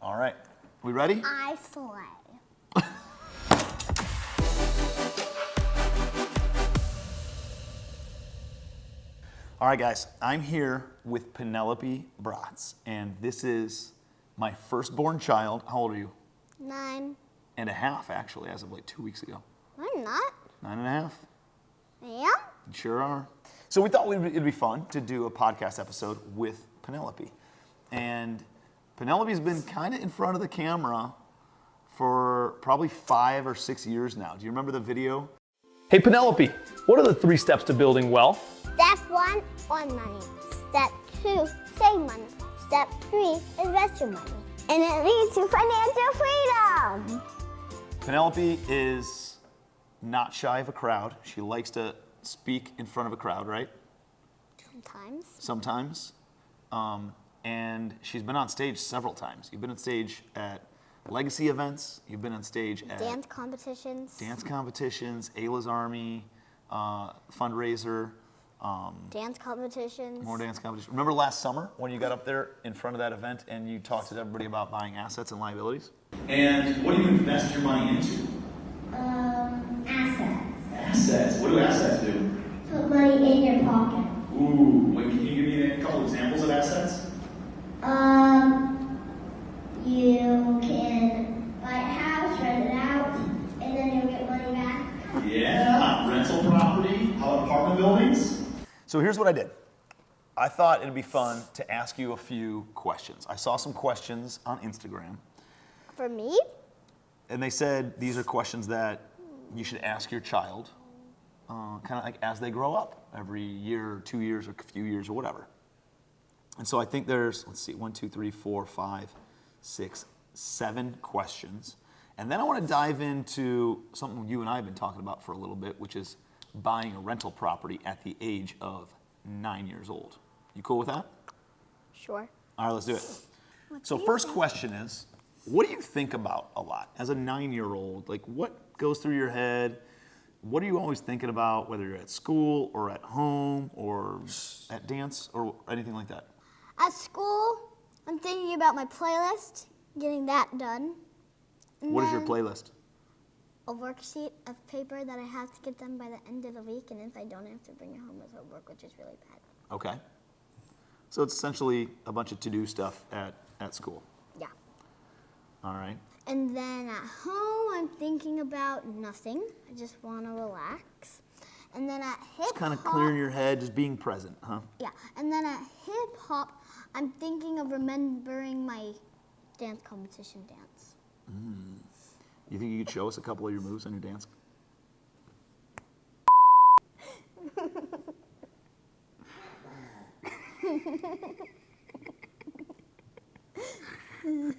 All right. We ready? I slay. All right, guys. I'm here with Penelope Bratz, and this is my firstborn child. How old are you? 9. And a half, actually, as of like 2 weeks ago. I'm not. 9 and a half. I am? You sure are. So we thought it'd be fun to do a podcast episode with Penelope. And Penelope's been kind of in front of the camera for probably 5 or 6 years now. Do you remember the video? Hey, Penelope, what are the 3 steps to building wealth? Step 1, earn money. Step 2, save money. Step 3, invest your money. And it leads to financial freedom. Penelope is not shy of a crowd. She likes to speak in front of a crowd, right? Sometimes. And she's been on stage several times. You've been on stage at legacy events. You've been on stage at dance competitions, Ayla's Army, fundraiser. dance competitions. More dance competitions. Remember last summer when you got up there in front of that event and you talked to everybody about buying assets and liabilities? And what do you invest your money into? Assets. Assets. What do assets do? Put money in your pocket. Ooh, wait, can you give me a couple examples of assets? You can buy a house, rent it out, and then you'll get money back. Yeah, rental property, how about apartment buildings? So here's what I did. I thought it'd be fun to ask you a few questions. I saw some questions on Instagram. For me? And they said these are questions that you should ask your child, kind of like as they grow up, every year or 2 years or a few years or whatever. And so I think there's, 1, 2, 3, 4, 5, 6, 7 questions. And then I want to dive into something you and I have been talking about for a little bit, which is buying a rental property at the age of 9 years old. You cool with that? Sure. All right, let's do it. So first question is, what do you think about a lot as a 9-year-old? Like, what goes through your head? What are you always thinking about, whether you're at school or at home or at dance or anything like that? At school, I'm thinking about my playlist, getting that done. What is your playlist? A worksheet of paper that I have to get done by the end of the week, and if I don't, I have to bring it home as homework, which is really bad. Okay. So it's essentially a bunch of to-do stuff at school. Yeah. All right. And then at home, I'm thinking about nothing. I just want to relax. And then at hip-hop... Just kind of clearing your head, just being present, huh? Yeah. And then at hip-hop, I'm thinking of remembering my dance competition dance. You think you could show us a couple of your moves on your dance?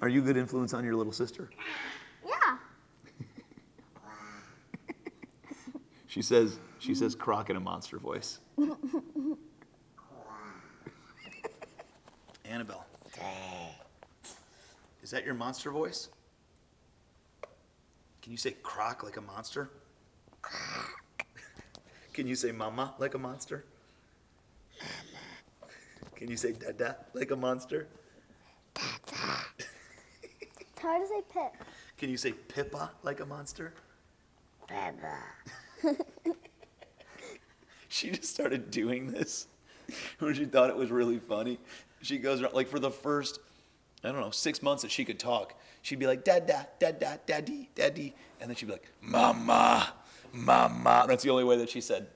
Are you a good influence on your little sister? Yeah. She says croc in a monster voice. Annabelle. Is that your monster voice? Can you say croc like a monster? Can you say mama like a monster? Can you say dada like a monster? Dada. It's hard to say pip. Can you say pippa like a monster? Pippa. She just started doing this when she thought it was really funny. She goes around, like for the first, 6 months that she could talk, she'd be like, dada, dada, daddy, daddy. And then she'd be like, mama, mama. That's the only way that she said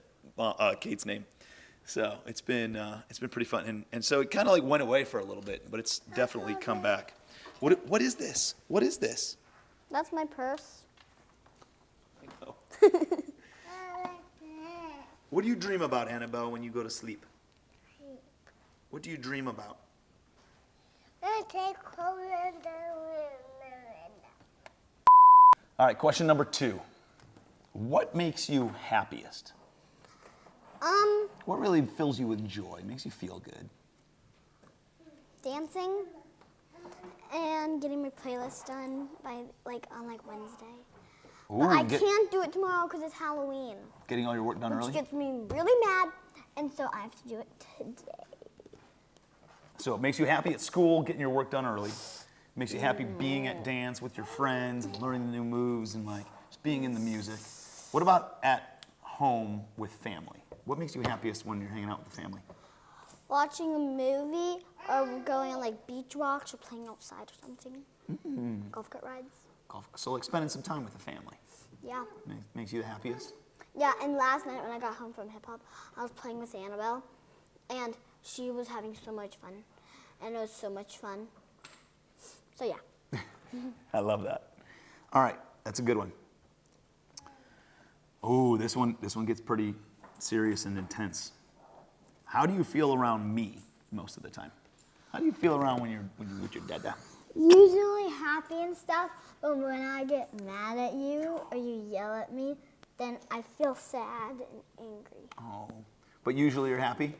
Kate's name. So it's been pretty fun. And so it kind of like went away for a little bit, but it's definitely come back. What is this? What is this? That's my purse. I know. What do you dream about, Annabelle, when you go to sleep? What do you dream about? All right, question number 2. What makes you happiest? What really fills you with joy, makes you feel good? Dancing and getting my playlist done on Wednesday. Ooh, but I can't do it tomorrow because it's Halloween. Getting all your work done early? Which gets me really mad, and so I have to do it today. So it makes you happy at school, getting your work done early. Makes you happy being at dance with your friends and learning the new moves and like just being in the music. What about at home with family? What makes you happiest when you're hanging out with the family? Watching a movie or going on like beach walks or playing outside or something. Golf cart rides. So like spending some time with the family. Yeah. Makes you the happiest? Yeah, and last night when I got home from hip hop, I was playing with Annabelle, and she was having so much fun, and it was so much fun. So yeah. I love that. All right, that's a good one. Oh, this one gets pretty serious and intense. How do you feel around me most of the time? How do you feel around when you're with your dada? Usually happy and stuff, but when I get mad at you or you yell at me, then I feel sad and angry. Oh, but usually you're happy?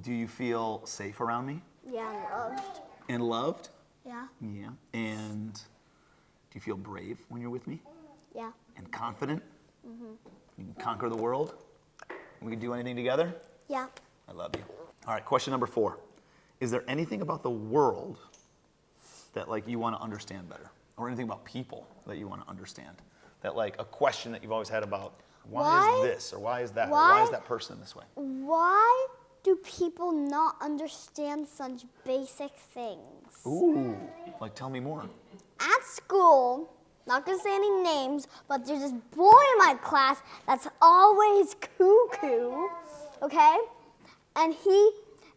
Do you feel safe around me? Yeah, I'm loved. And loved? Yeah. Yeah. And do you feel brave when you're with me? Yeah. And confident? You can conquer the world? We can do anything together? Yeah. I love you. All right, question number 4. Is there anything about the world that like you want to understand better? Or anything about people that you want to understand? That like a question that you've always had about why is this or why is that or why is that person this way? Why do people not understand such basic things? Ooh, like tell me more. At school, not gonna say any names, but there's this boy in my class that's always cuckoo, okay? And he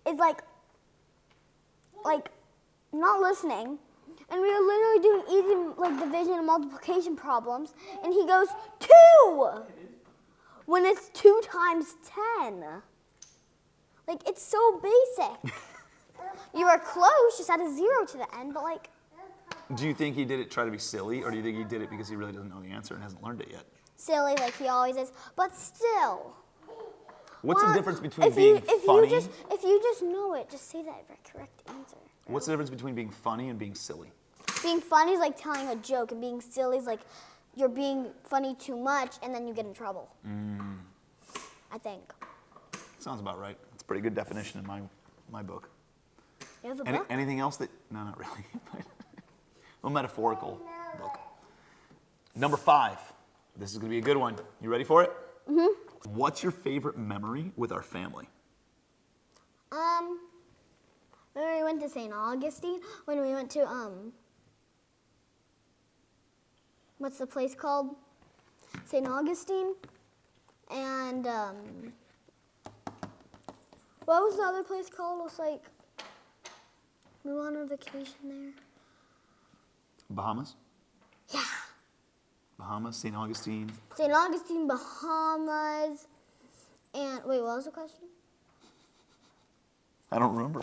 is like not listening. And we were literally doing easy like division and multiplication problems, and he goes 2 when it's 2 times 10. Like it's so basic. You were close, just add a 0 to the end, but like. Do you think he did it try to be silly, or do you think he did it because he really doesn't know the answer and hasn't learned it yet? Silly, like he always is, but still. What's the difference between being funny? If you just know it, just say that correct answer. What's the difference between being funny and being silly? Being funny is like telling a joke, and being silly is like you're being funny too much, and then you get in trouble. I think. Sounds about right. It's a pretty good definition in my book. You have a book? Anything else that? No, not really. A metaphorical book. Number 5. This is going to be a good one. You ready for it? What's your favorite memory with our family? When we went to St. Augustine, when we went to, what's the place called? St. Augustine. And, what was the other place called? It was like, we went on vacation there. Bahamas? Yeah. Bahamas, St. Augustine. St. Augustine, Bahamas, and, wait, what was the question? I don't remember.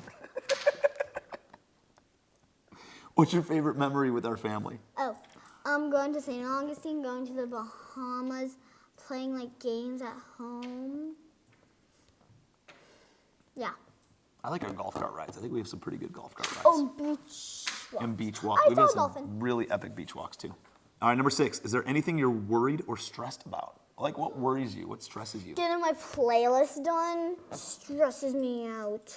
What's your favorite memory with our family? Oh, I'm going to St. Augustine, going to the Bahamas, playing like games at home. Yeah. I like our golf cart rides. I think we have some pretty good golf cart rides. Oh, beach walks. And beach walks. I We've saw had a some dolphin. really epic beach walks too. All right, number 6. Is there anything you're worried or stressed about? Like what worries you? What stresses you? Getting my playlist done stresses me out.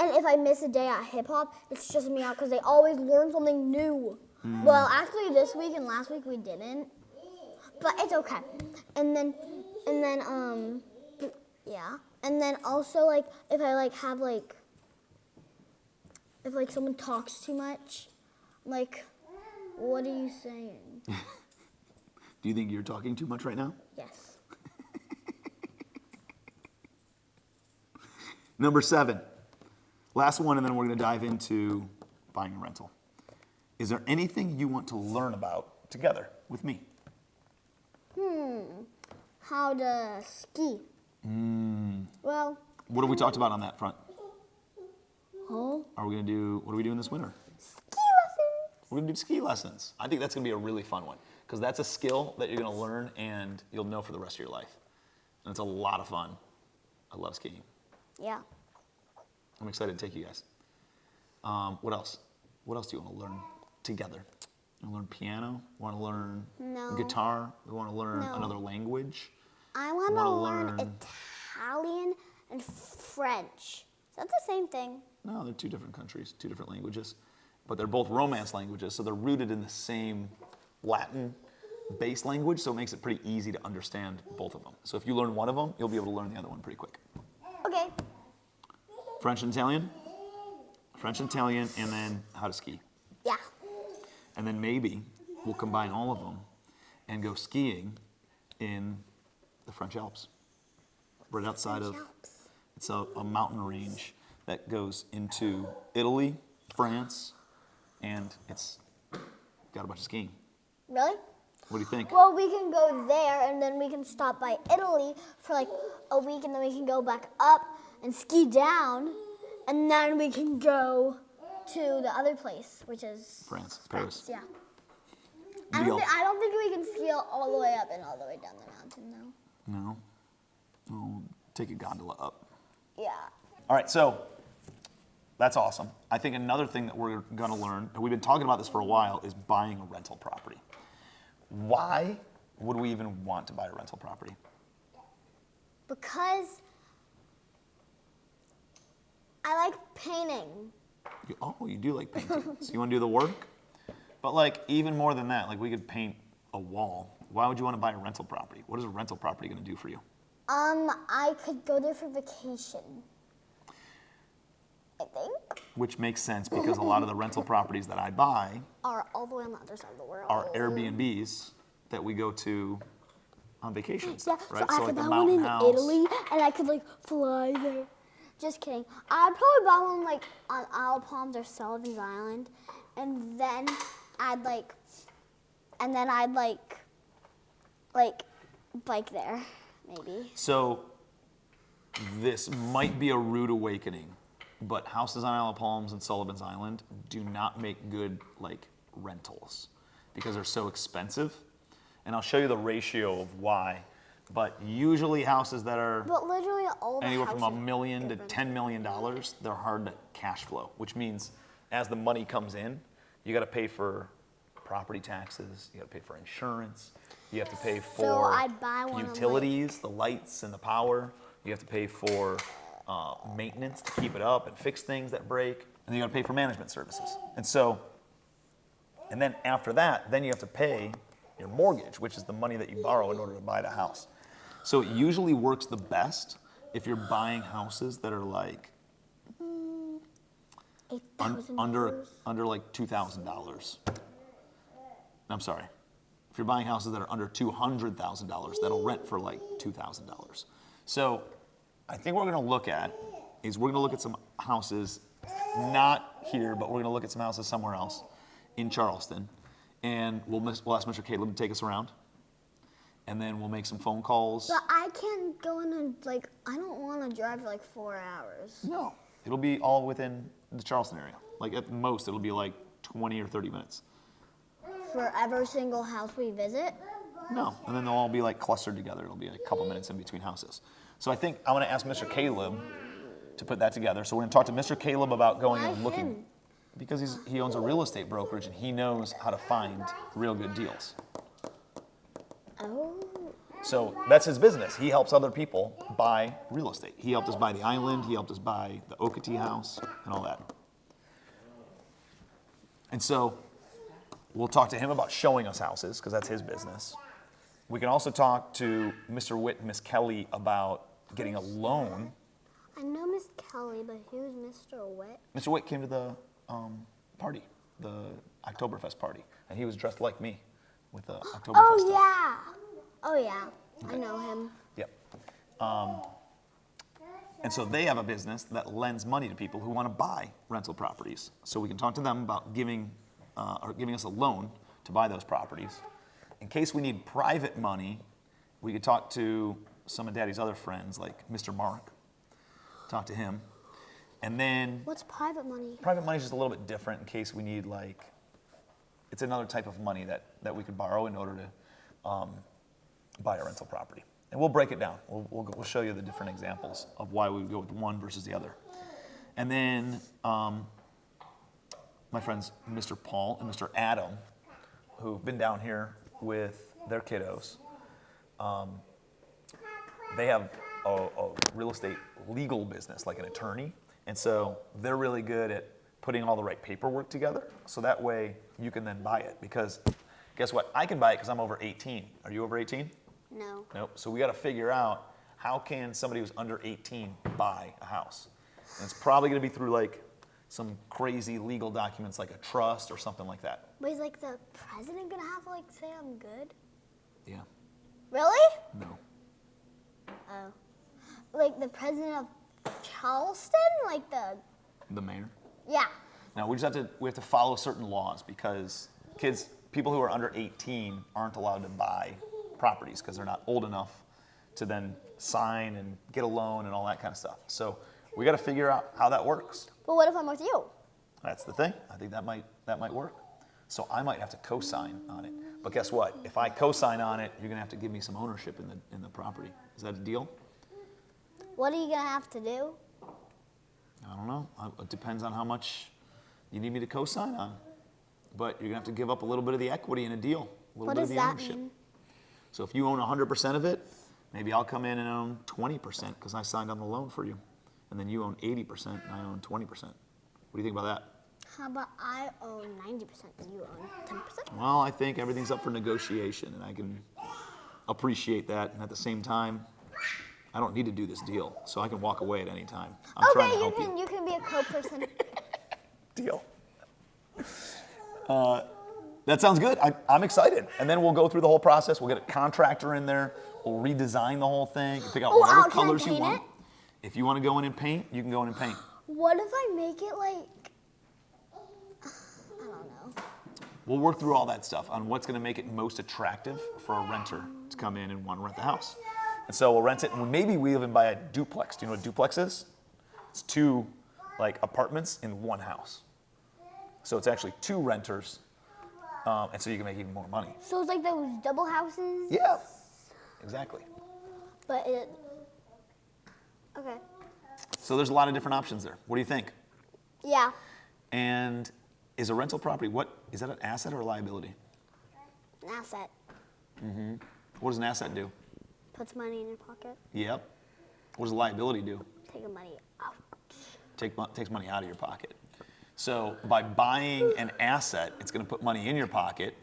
And if I miss a day at hip hop, it stresses me out because they always learn something new. Well, actually this week and last week we didn't. But it's okay. And then yeah. And then also like if I like have like if like someone talks too much, like what are you saying? Do you think you're talking too much right now? Yes. Number 7. Last one, and then we're going to dive into buying a rental. Is there anything you want to learn about together with me? How to ski. Well. What have we talked about on that front? Huh? What are we doing this winter? Ski lessons. We're going to do ski lessons. I think that's going to be a really fun one because that's a skill that you're going to learn and you'll know for the rest of your life. And it's a lot of fun. I love skiing. Yeah. I'm excited to take you guys. What else? What else do you want to learn together? You want to learn piano? Want to learn guitar? You want to learn another language? I want to learn Italian and French. Is that the same thing? No, they're 2 different countries, 2 different languages. but they're both Romance languages, so they're rooted in the same Latin base language, so it makes it pretty easy to understand both of them. So if you learn one of them, you'll be able to learn the other one pretty quick. Okay. French and Italian, and then how to ski. Yeah. And then maybe we'll combine all of them and go skiing in the French Alps. Right outside of, it's a mountain range that goes into Italy, France, and it's got a bunch of skiing. Really? What do you think? Well, we can go there, and then we can stop by Italy for like a week, and then we can go back up and ski down, and then we can go to the other place, which is France, Paris. Yeah. I don't think we can ski all the way up and all the way down the mountain, though. No? Oh, take a gondola up. Yeah. All right, so that's awesome. I think another thing that we're going to learn, and we've been talking about this for a while, is buying a rental property. Why would we even want to buy a rental property? Because I like painting. You do like painting. So you want to do the work? But like even more than that, like we could paint a wall. Why would you want to buy a rental property? What is a rental property going to do for you? I could go there for vacation. I think. Which makes sense because a lot of the rental properties that I buy Are all the way on the other side of the world. are Airbnbs that we go to on vacations. Yeah, right? so I like could the buy one mountain in house. Italy, and I could like fly there. Just kidding. I'd probably buy one like on Isle Palms or Sullivan's Island, and then I'd like bike there, maybe. So this might be a rude awakening, but houses on Isle of Palms and Sullivan's Island do not make good like rentals because they're so expensive. And I'll show you the ratio of why. But usually houses that are But literally all the anywhere from houses $1 million to different. $10 million, they're hard to cash flow, which means as the money comes in, you got to pay for property taxes, you got to pay for insurance, you have to pay for I'd buy one of, utilities, the lights and the power, you have to pay for maintenance to keep it up and fix things that break, and you got to pay for management services. And then after that, then you have to pay your mortgage, which is the money that you borrow in order to buy the house. So it usually works the best if you're buying houses that are like under like $2,000. I'm sorry. If you're buying houses that are under $200,000, that'll rent for like $2,000. So I think what we're going to look at is we're going to look at some houses, not here, but we're going to look at some houses somewhere else in Charleston, and we'll ask Mr. Caleb to take us around, and then we'll make some phone calls. But I can't go in and I don't want to drive like 4 hours. No, it'll be all within the Charleston area. Like at most, it'll be like 20 or 30 minutes. For every single house we visit? No, and then they'll all be like clustered together. It'll be like a couple minutes in between houses. So I think I want to ask Mr. Caleb to put that together. So we're going to talk to Mr. Caleb about going Why and looking. him? Because he owns a real estate brokerage and he knows how to find real good deals. Oh. So that's his business. He helps other people buy real estate. He helped us buy the island. He helped us buy the Okatee house and all that. And so we'll talk to him about showing us houses because that's his business. We can also talk to Mr. Witt and Miss Kelly about getting a loan. I know Miss Kelly, but who's Mr. Witt? Mr. Witt came to the party, the Oktoberfest party, and he was dressed like me with the Oktoberfest Oh, stuff. yeah. Oh, yeah. I know him. Yep. And so they have a business that lends money to people who want to buy rental properties. So we can talk to them about giving us a loan to buy those properties. In case we need private money, we could talk to some of Daddy's other friends, like Mr. Mark. Talk to him. And then What's private money? private money is just a little bit different in case we need it's another type of money that we could borrow in order to buy a rental property. And we'll break it down. We'll show you the different examples of why we would go with one versus the other. And then my friends, Mr. Paul and Mr. Adam, who've been down here with their kiddos, they have a real estate legal business, like an attorney. And so they're really good at putting all the right paperwork together, so that way you can then buy it. Because guess what? I can buy it because I'm over 18. Are you over 18? No. Nope. So we got to figure out how can somebody who's under 18 buy a house. And it's probably going to be through like some crazy legal documents like a trust or something like that. But is like the president gonna have to like say I'm good? Yeah. Really? No. Oh. Like the president of Charleston? Like The mayor? yeah. Now we have to follow certain laws because people who are under 18 aren't allowed to buy properties because they're not old enough to then sign and get a loan and all that kind of stuff. So we got to figure out how that works. But what if I'm with you? That's the thing. I think that might work. So I might have to co-sign on it. But guess what? If I co-sign on it, you're gonna have to give me some ownership in the property. Is that a deal? What are you gonna have to do? I don't know. It depends on how much you need me to co-sign on. But you're gonna have to give up a little bit of the equity in a deal, a little What bit does of the that ownership. mean? So if you own 100% of it, maybe I'll come in and own 20% because I signed on the loan for you. And then you own 80% and I own 20%. What do you think about that? How about I own 90% and you own 10%? Well, I think everything's up for negotiation and I can appreciate that. And at the same time, I don't need to do this deal, so I can walk away at any time. I'm trying to Okay, help you. you can be a co-person. Deal. That sounds good. I'm excited. And then we'll go through the whole process. We'll get a contractor in there. We'll redesign the whole thing. Pick out whatever can I colors you paint want. it? If you want to go in and paint, you can go in and paint. What if I make it like, I don't know. We'll work through all that stuff on what's going to make it most attractive for a renter to come in and want to rent the house. And so we'll rent it, and maybe we even buy a duplex. Do you know what a duplex is? It's two like apartments in one house. So it's actually two renters, and so you can make even more money. So it's like those double houses? Yeah, exactly. But it, okay. So there's a lot of different options there. What do you think? Yeah. And is a rental property, is that an asset or a liability? An asset. What does an asset do? Puts money in your pocket. Yep. What does a liability do? Take the money out. Takes money out of your pocket. So by buying an asset, it's going to put money in your pocket.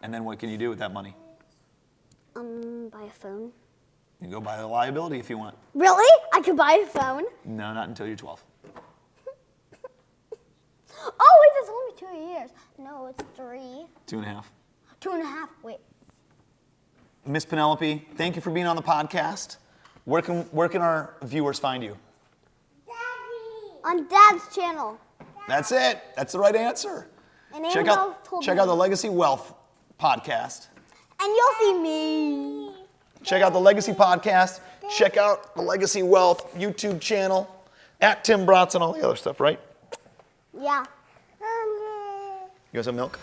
And then what can you do with that money? Buy a phone. You can go buy a liability if you want. Really? I could buy a phone? No, not until you're 12. Oh, wait, that's only 2 years. No, it's 3. 2.5. 2.5. Wait. Miss Penelope, thank you for being on the podcast. Where can our viewers find you? On Dad's channel. That's it. That's the right answer. And Check Annabelle out told the Legacy Wealth podcast. And you'll see me. Check out the Legacy podcast. Check out the Legacy Wealth YouTube channel at Tim Bratz and all the other stuff, right? Yeah. You guys have milk?